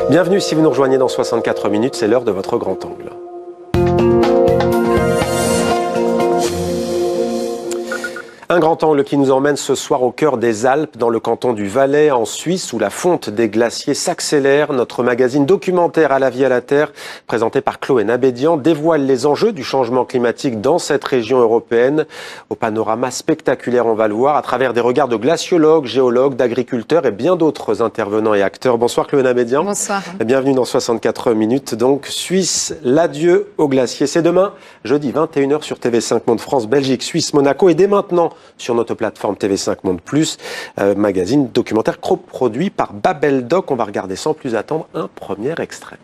Bienvenue si vous nous rejoignez dans 64 minutes, c'est l'heure de votre grand angle. Un grand angle qui nous emmène ce soir au cœur des Alpes, dans le canton du Valais, en Suisse, où la fonte des glaciers s'accélère. Notre magazine documentaire À la vie à la terre, présenté par Chloé Nabédian, dévoile les enjeux du changement climatique dans cette région européenne. Au panorama spectaculaire, on va le voir, à travers des regards de glaciologues, géologues, d'agriculteurs et bien d'autres intervenants et acteurs. Bonsoir Chloé Nabédian. Bonsoir. Bienvenue dans 64 minutes. Donc, Suisse, l'adieu aux glaciers. C'est demain, jeudi 21h sur TV5 Monde France, Belgique, Suisse, Monaco. Et dès maintenant, sur notre plateforme TV5 Monde Plus, magazine documentaire coproduit par Babel Doc. On va regarder sans plus attendre un premier extrait.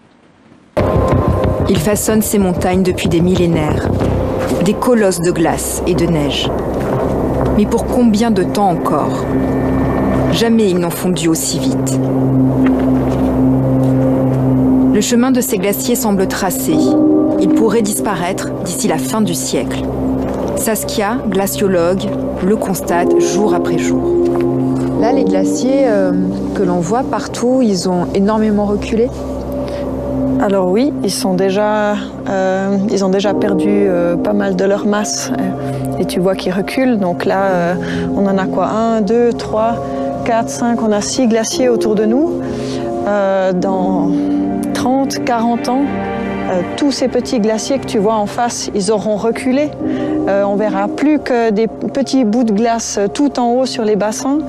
Il façonne ces montagnes depuis des millénaires, des colosses de glace et de neige. Mais pour combien de temps encore? Jamais ils n'ont fondu aussi vite. Le chemin de ces glaciers semble tracé. Ils pourraient disparaître d'ici la fin du siècle. Saskia, glaciologue, le constate jour après jour. Là, les glaciers que l'on voit partout, ils ont énormément reculé. Alors oui, ils ont déjà perdu pas mal de leur masse. Et tu vois qu'ils reculent. Donc là, on en a quoi? 1, 2, 3, 4, 5, on a 6 glaciers autour de nous. Dans 30, 40 ans, tous ces petits glaciers que tu vois en face, ils auront reculé. On verra plus que des petits bouts de glace tout en haut sur les bassins.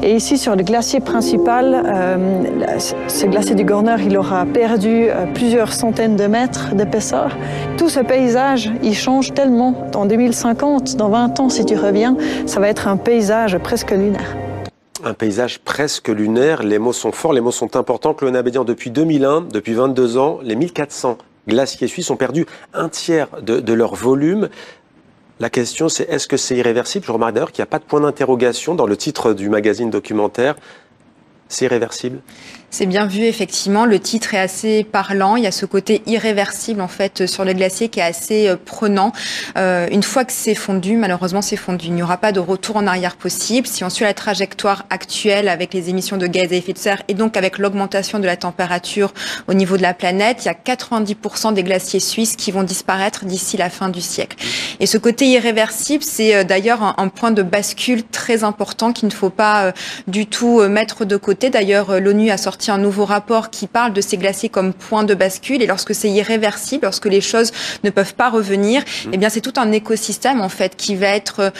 Et ici, sur le glacier principal, ce glacier du Gorner, il aura perdu plusieurs centaines de mètres d'épaisseur. Tout ce paysage, il change tellement. En 2050, dans 20 ans, si tu reviens, ça va être un paysage presque lunaire. Un paysage presque lunaire. Les mots sont forts, les mots sont importants. Chloé Nabédian, depuis 2001, depuis 22 ans, les 1400 glaciers suisses ont perdu un tiers de leur volume. La question, c'est est-ce que c'est irréversible? Je remarque d'ailleurs qu'il n'y a pas de point d'interrogation dans le titre du magazine documentaire. C'est irréversible? C'est bien vu, effectivement. Le titre est assez parlant. Il y a ce côté irréversible, en fait, sur le glacier qui est assez prenant. Une fois que c'est fondu, malheureusement, c'est fondu. Il n'y aura pas de retour en arrière possible. Si on suit la trajectoire actuelle avec les émissions de gaz à effet de serre et donc avec l'augmentation de la température au niveau de la planète, il y a 90% des glaciers suisses qui vont disparaître d'ici la fin du siècle. Et ce côté irréversible, c'est d'ailleurs un point de bascule très important qu'il ne faut pas du tout mettre de côté. D'ailleurs, l'ONU a sorti un nouveau rapport qui parle de ces glaciers comme point de bascule, et lorsque c'est irréversible, lorsque les choses ne peuvent pas revenir, eh bien c'est tout un écosystème en fait qui va être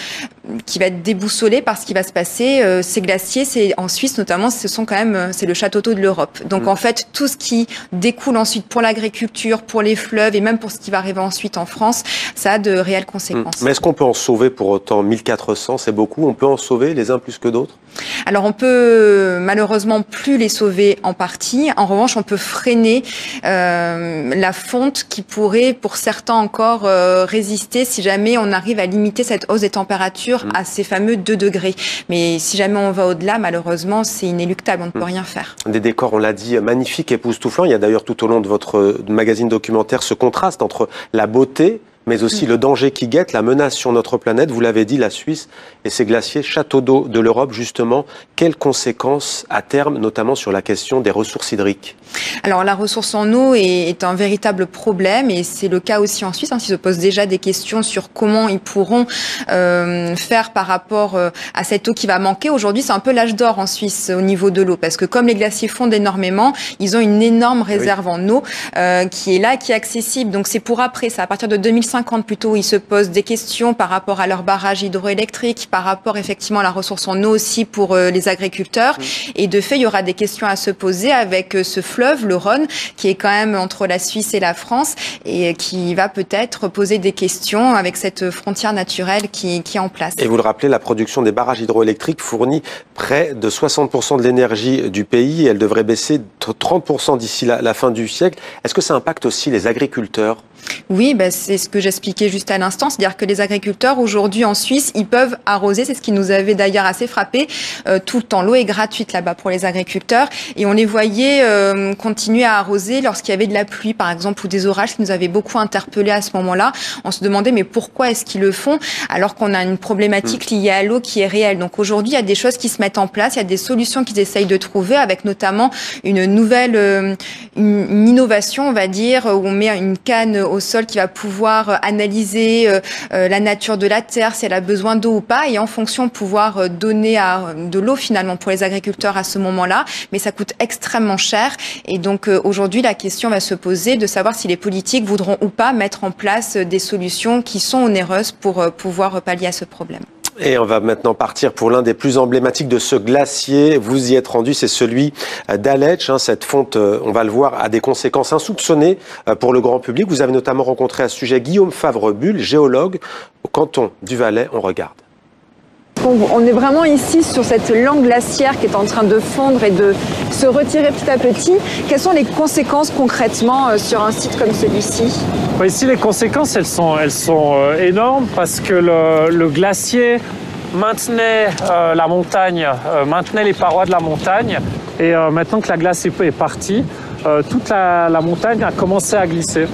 déboussolé par ce qui va se passer. Ces glaciers, c'est en Suisse notamment, c'est le château d'eau de l'Europe. Donc en fait tout ce qui découle ensuite pour l'agriculture, pour les fleuves et même pour ce qui va arriver ensuite en France, ça a de réelles conséquences. Mais est-ce qu'on peut en sauver pour autant 1400? C'est beaucoup. On peut en sauver les uns plus que d'autres? Alors on peut malheureusement plus les sauver en partie. En revanche, on peut freiner la fonte qui pourrait pour certains encore résister si jamais on arrive à limiter cette hausse des températures à ces fameux 2 degrés. Mais si jamais on va au-delà, malheureusement, c'est inéluctable, on ne peut rien faire. Des décors, on l'a dit, magnifiques, époustouflants. Il y a d'ailleurs tout au long de votre magazine documentaire ce contraste entre la beauté mais aussi le danger qui guette, la menace sur notre planète. Vous l'avez dit, la Suisse et ses glaciers, château d'eau de l'Europe, justement. Quelles conséquences à terme, notamment sur la question des ressources hydriques? Alors la ressource en eau est un véritable problème et c'est le cas aussi en Suisse. Ils se posent déjà des questions sur comment ils pourront faire par rapport à cette eau qui va manquer. Aujourd'hui, c'est un peu l'âge d'or en Suisse au niveau de l'eau parce que comme les glaciers fondent énormément, ils ont une énorme réserve en eau qui est là, qui est accessible. Donc c'est pour après, c'est à partir de 2050 plutôt, ils se posent des questions par rapport à leurs barrages hydroélectriques, par rapport effectivement à la ressource en eau aussi pour les agriculteurs. Et de fait, il y aura des questions à se poser avec ce fleuve, le Rhône, qui est quand même entre la Suisse et la France et qui va peut-être poser des questions avec cette frontière naturelle qui est en place. Et vous le rappelez, la production des barrages hydroélectriques fournit près de 60% de l'énergie du pays et elle devrait baisser de 30% d'ici la fin du siècle. Est-ce que ça impacte aussi les agriculteurs ? Oui, c'est ce que j'expliquais juste à l'instant, c'est-à-dire que les agriculteurs aujourd'hui en Suisse, ils peuvent arroser, c'est ce qui nous avait d'ailleurs assez frappé, tout le temps. L'eau est gratuite là-bas pour les agriculteurs et on les voyait continuer à arroser lorsqu'il y avait de la pluie par exemple ou des orages qui nous avaient beaucoup interpellés à ce moment-là. On se demandait mais pourquoi est-ce qu'ils le font alors qu'on a une problématique liée à l'eau qui est réelle. Donc aujourd'hui, il y a des choses qui se mettent en place, il y a des solutions qu'ils essayent de trouver avec notamment une nouvelle une innovation, on va dire, où on met une canne au sol qui va pouvoir analyser la nature de la terre, si elle a besoin d'eau ou pas, et en fonction pouvoir donner de l'eau finalement pour les agriculteurs à ce moment-là. Mais ça coûte extrêmement cher. Et donc aujourd'hui, la question va se poser de savoir si les politiques voudront ou pas mettre en place des solutions qui sont onéreuses pour pouvoir pallier à ce problème. Et on va maintenant partir pour l'un des plus emblématiques de ce glacier. Vous y êtes rendu, c'est celui d'Aletsch. Cette fonte, on va le voir, a des conséquences insoupçonnées pour le grand public. Vous avez notamment rencontré à ce sujet Guillaume Favre-Bulle, géologue au canton du Valais. On regarde. On est vraiment ici sur cette langue glaciaire qui est en train de fondre et de se retirer petit à petit. Quelles sont les conséquences concrètement sur un site comme celui-ci ? Ici, les conséquences, elles sont énormes parce que le glacier maintenait la montagne, maintenait les parois de la montagne. Et maintenant que la glace est partie, toute la montagne a commencé à glisser.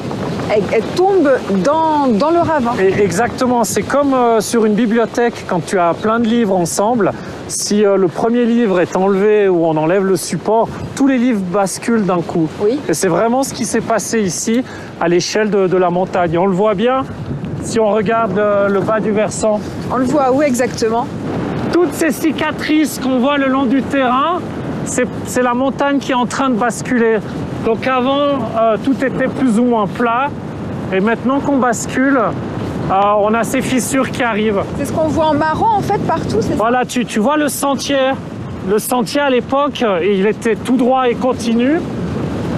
Elle tombe dans le ravin. Exactement, c'est comme sur une bibliothèque quand tu as plein de livres ensemble. Si le premier livre est enlevé ou on enlève le support, tous les livres basculent d'un coup. Oui. Et c'est vraiment ce qui s'est passé ici à l'échelle de la montagne. On le voit bien si on regarde le bas du versant. On le voit où exactement ? Toutes ces cicatrices qu'on voit le long du terrain, c'est la montagne qui est en train de basculer. Donc avant, tout était plus ou moins plat. Et maintenant qu'on bascule, on a ces fissures qui arrivent. C'est ce qu'on voit en marron en fait partout, c'est ça ? Voilà, tu vois le sentier. Le sentier à l'époque, il était tout droit et continu.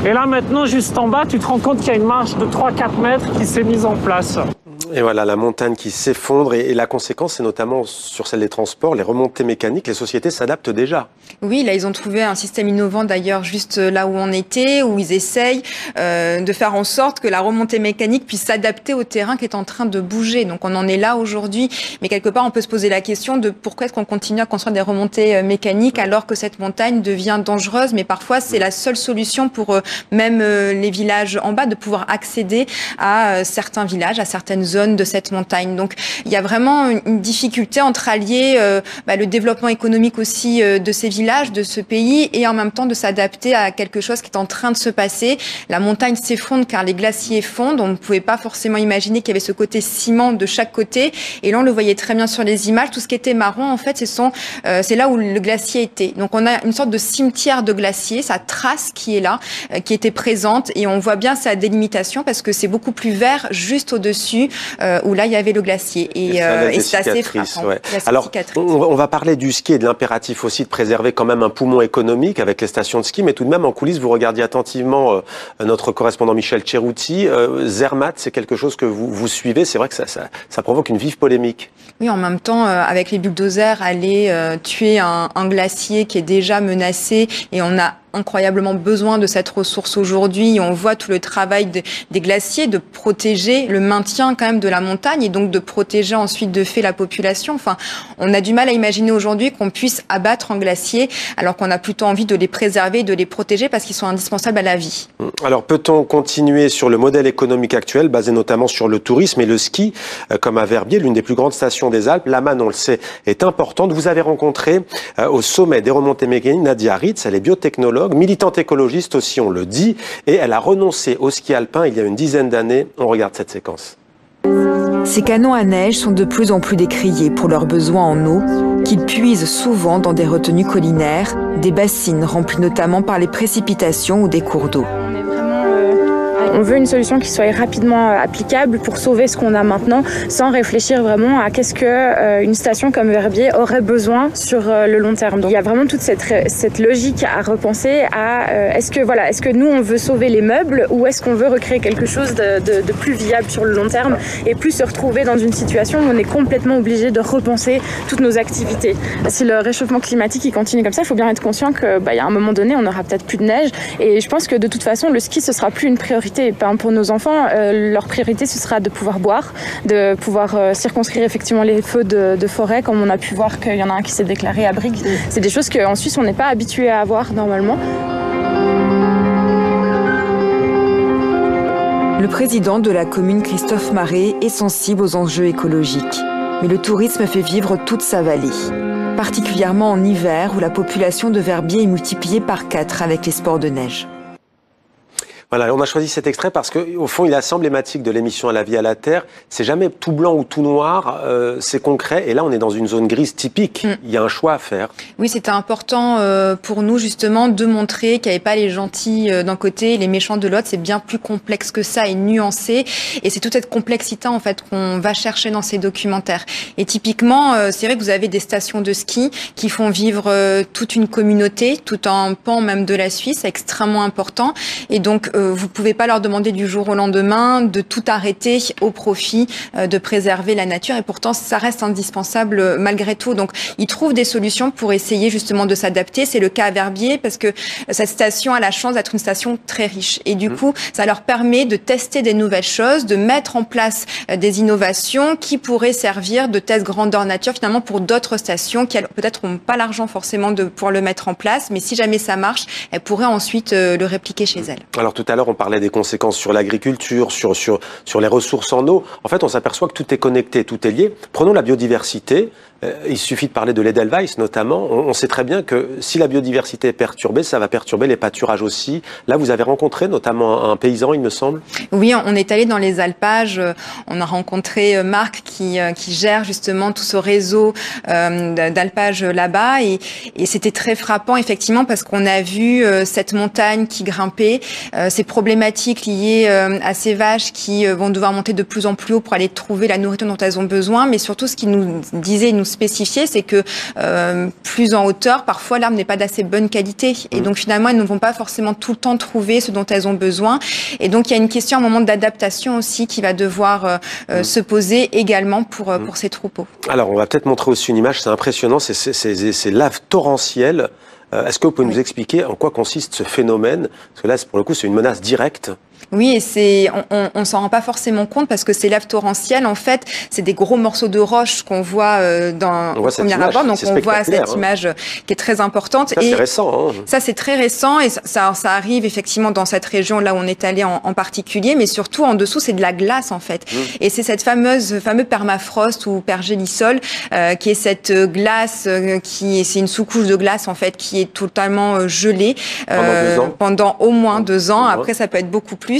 Et là maintenant, juste en bas, tu te rends compte qu'il y a une marche de 3-4 mètres qui s'est mise en place. Et voilà, la montagne qui s'effondre et la conséquence, c'est notamment sur celle des transports, les remontées mécaniques, les sociétés s'adaptent déjà. Oui, là, ils ont trouvé un système innovant d'ailleurs juste là où on était, où ils essayent de faire en sorte que la remontée mécanique puisse s'adapter au terrain qui est en train de bouger. Donc on en est là aujourd'hui, mais quelque part on peut se poser la question de pourquoi est-ce qu'on continue à construire des remontées mécaniques alors que cette montagne devient dangereuse, mais parfois c'est la seule solution pour même les villages en bas de pouvoir accéder à certains villages, à certaines zones de cette montagne. Donc il y a vraiment une difficulté entre allier le développement économique aussi de ces villages, de ce pays, et en même temps de s'adapter à quelque chose qui est en train de se passer. La montagne s'effondre car les glaciers fondent. On ne pouvait pas forcément imaginer qu'il y avait ce côté ciment de chaque côté. Et là, on le voyait très bien sur les images. Tout ce qui était marron, en fait, c'est là où le glacier était. Donc on a une sorte de cimetière de glacier, sa trace qui est là, qui était présente. Et on voit bien sa délimitation parce que c'est beaucoup plus vert juste au-dessus où là, il y avait le glacier. Et c'est assez frappant. Ouais. Alors, on va parler du ski et de l'impératif aussi de préserver quand même un poumon économique avec les stations de ski, mais tout de même en coulisses, vous regardiez attentivement notre correspondant Michel Cerutti. Zermatt, c'est quelque chose que vous suivez, c'est vrai que ça provoque une vive polémique. Oui, en même temps, avec les bulldozers, aller tuer un glacier qui est déjà menacé, et on a incroyablement besoin de cette ressource aujourd'hui. On voit tout le travail des glaciers, de protéger le maintien quand même de la montagne et donc de protéger ensuite de fait la population. Enfin, on a du mal à imaginer aujourd'hui qu'on puisse abattre un glacier alors qu'on a plutôt envie de les préserver, de les protéger parce qu'ils sont indispensables à la vie. Alors peut-on continuer sur le modèle économique actuel basé notamment sur le tourisme et le ski comme à Verbier, l'une des plus grandes stations des Alpes? La manne, on le sait, est importante. Vous avez rencontré au sommet des remontées mécaniques Nadia Ritz, elle est biotechnologue, militante écologiste aussi, on le dit, et elle a renoncé au ski alpin il y a une dizaine d'années. On regarde cette séquence. Ces canons à neige sont de plus en plus décriés pour leurs besoins en eau, qu'ils puisent souvent dans des retenues collinaires, des bassines remplies notamment par les précipitations ou des cours d'eau. On veut une solution qui soit rapidement applicable pour sauver ce qu'on a maintenant, sans réfléchir vraiment à qu'est-ce que une station comme Verbier aurait besoin sur le long terme. Donc il y a vraiment toute cette logique à repenser à est-ce que nous on veut sauver les meubles ou est-ce qu'on veut recréer quelque chose de plus viable sur le long terme et plus se retrouver dans une situation où on est complètement obligé de repenser toutes nos activités. Si le réchauffement climatique il continue comme ça, il faut bien être conscient que y a un moment donné on aura peut-être plus de neige et je pense que de toute façon le ski ce sera plus une priorité priorité. Pour nos enfants, leur priorité, ce sera de pouvoir boire, de pouvoir circonscrire effectivement les feux de forêt, comme on a pu voir qu'il y en a un qui s'est déclaré à Brigue. C'est des choses qu'en Suisse, on n'est pas habitué à avoir normalement. Le président de la commune, Christophe Marais, est sensible aux enjeux écologiques. Mais le tourisme fait vivre toute sa vallée, particulièrement en hiver où la population de Verbier est multipliée par 4 avec les sports de neige. Voilà, on a choisi cet extrait parce qu'au fond, il est assez emblématique de l'émission À la vie à la terre. C'est jamais tout blanc ou tout noir, c'est concret. Et là, on est dans une zone grise typique. Il y a un choix à faire. Oui, c'était important pour nous, justement, de montrer qu'il n'y avait pas les gentils d'un côté et les méchants de l'autre. C'est bien plus complexe que ça et nuancé. Et c'est toute cette complexité, en fait, qu'on va chercher dans ces documentaires. Et typiquement, c'est vrai que vous avez des stations de ski qui font vivre toute une communauté, tout un pan même de la Suisse, extrêmement important. Et donc, vous pouvez pas leur demander du jour au lendemain de tout arrêter au profit de préserver la nature. Et pourtant, ça reste indispensable malgré tout. Donc, ils trouvent des solutions pour essayer justement de s'adapter. C'est le cas à Verbier parce que cette station a la chance d'être une station très riche. Et du coup, ça leur permet de tester des nouvelles choses, de mettre en place des innovations qui pourraient servir de test grandeur nature finalement pour d'autres stations qui peut-être n'ont pas l'argent forcément de pouvoir le mettre en place. Mais si jamais ça marche, elles pourraient ensuite le répliquer chez elles. Alors, tout à l'heure, on parlait des conséquences sur l'agriculture, sur les ressources en eau. En fait, on s'aperçoit que tout est connecté, tout est lié. Prenons la biodiversité. Il suffit de parler de l'Edelweiss notamment. On sait très bien que si la biodiversité est perturbée, ça va perturber les pâturages aussi. Là, vous avez rencontré notamment un paysan, il me semble. Oui, on est allé dans les alpages. On a rencontré Marc qui gère justement tout ce réseau d'alpages là-bas. Et c'était très frappant, effectivement, parce qu'on a vu cette montagne qui grimpait, ces problématiques liées à ces vaches qui vont devoir monter de plus en plus haut pour aller trouver la nourriture dont elles ont besoin. Mais surtout, ce qu'il nous disait, nous spécifier, c'est que plus en hauteur, parfois l'arbre n'est pas d'assez bonne qualité. Et donc finalement, elles ne vont pas forcément tout le temps trouver ce dont elles ont besoin. Et donc il y a une question, un moment d'adaptation aussi qui va devoir se poser également pour ces troupeaux. Alors on va peut-être montrer aussi une image, c'est impressionnant, ces laves torrentielles. Est-ce que vous pouvez nous expliquer en quoi consiste ce phénomène? Parce que là, pour le coup, c'est une menace directe. Oui, et on s'en rend pas forcément compte parce que ces laves torrentielles, en fait, c'est des gros morceaux de roche qu'on voit au premier abord. Donc on voit cette image qui est très importante. Ça, c'est récent. Hein. Ça, c'est très récent et ça arrive effectivement dans cette région là où on est allé en particulier, mais surtout en dessous, c'est de la glace en fait. Et c'est cette fameux permafrost ou pergélisol qui est cette glace c'est une sous-couche de glace en fait qui est totalement gelée pendant au moins 2 ans. Après, ça peut être beaucoup plus.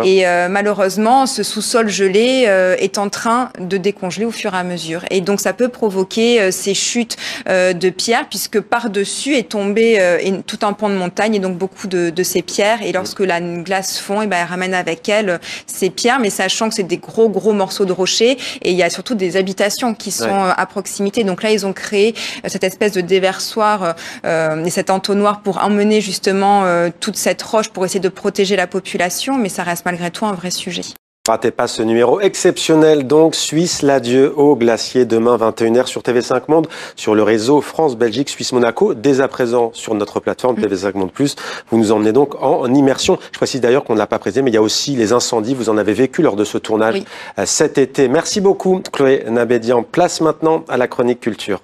Et malheureusement, ce sous-sol gelé est en train de décongeler au fur et à mesure. Et donc, ça peut provoquer ces chutes de pierres, puisque par-dessus est tombé tout un pan de montagne et donc beaucoup de ces pierres. Et lorsque la glace fond, elle ramène avec elle ces pierres, mais sachant que c'est des gros morceaux de rochers. Et il y a surtout des habitations qui sont à proximité. Donc là, ils ont créé cette espèce de déversoir et cet entonnoir pour emmener justement toute cette roche pour essayer de protéger la population. Mais ça reste malgré tout un vrai sujet. Ratez pas ce numéro exceptionnel, donc Suisse, l'adieu au glacier, demain 21h sur TV5 Monde, sur le réseau France-Belgique, Suisse-Monaco, dès à présent sur notre plateforme TV5 Monde+. Vous nous emmenez donc en immersion. Je précise d'ailleurs qu'on ne l'a pas précisé, mais il y a aussi les incendies, vous en avez vécu lors de ce tournage cet été. Merci beaucoup Chloé Nabédian. Place maintenant à la chronique culture.